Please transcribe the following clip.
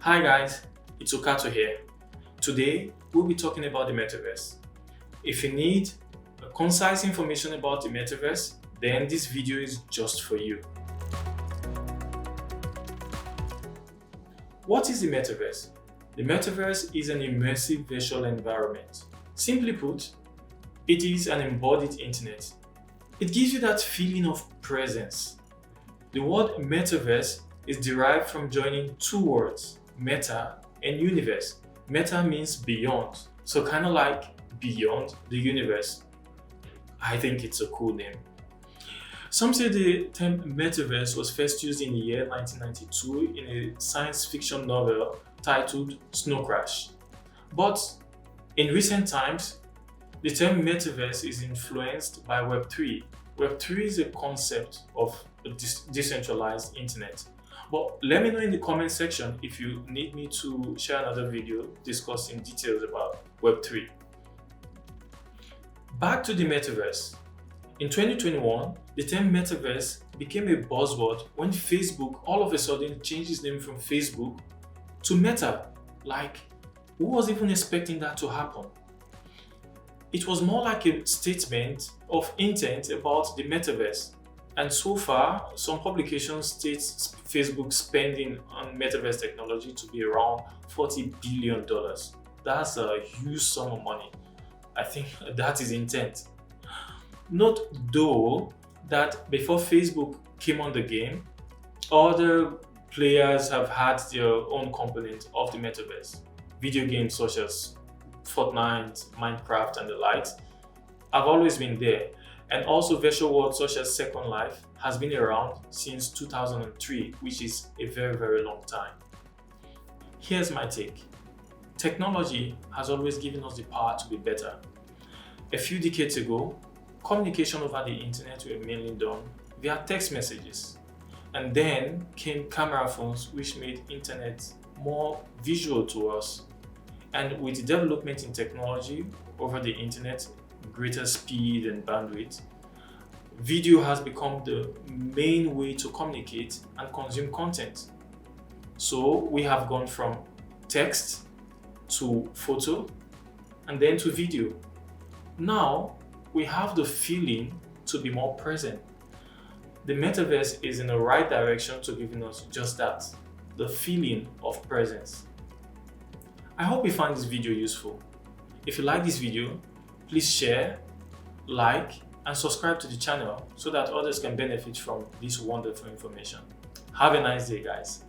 Hi guys, it's Okato here. Today, we'll be talking about the Metaverse. If you need concise information about the Metaverse, then this video is just for you. What is the Metaverse? The Metaverse is an immersive virtual environment. Simply put, it is an embodied internet. It gives you that feeling of presence. The word Metaverse is derived from joining two words, meta and universe. Meta means beyond, so kind of like beyond the universe. I think it's a cool name. Some say the term metaverse was first used in the year 1992 in a science fiction novel titled Snow Crash. But in recent times, the term metaverse is influenced by Web3. Web3 is a concept of a decentralized internet. But let me know in the comment section if you need me to share another video discussing details about Web3. Back to the Metaverse. In 2021, the term Metaverse became a buzzword when Facebook all of a sudden changed its name from Facebook to Meta. Like, who was even expecting that to happen? It was more like a statement of intent about the Metaverse. And so far, some publications state Facebook's spending on Metaverse technology to be around $40 billion. That's a huge sum of money. I think that is intent. Note though that before Facebook came on the game, other players have had their own component of the Metaverse. Video games such as Fortnite, Minecraft and the likes have always been there. And also virtual worlds such as Second Life has been around since 2003, which is a very, very long time. Here's my take. Technology has always given us the power to be better. A few decades ago, communication over the internet were mainly done via text messages. And then came camera phones, which made internet more visual to us. And with the development in technology over the internet, greater speed and bandwidth, video has become the main way to communicate and consume content. So we have gone from text to photo and then to video. Now we have the feeling to be more present. The Metaverse is in the right direction to giving us just that, the feeling of presence. I hope you found this video useful. If you like this video, please share, like, and subscribe to the channel so that others can benefit from this wonderful information. Have a nice day, guys.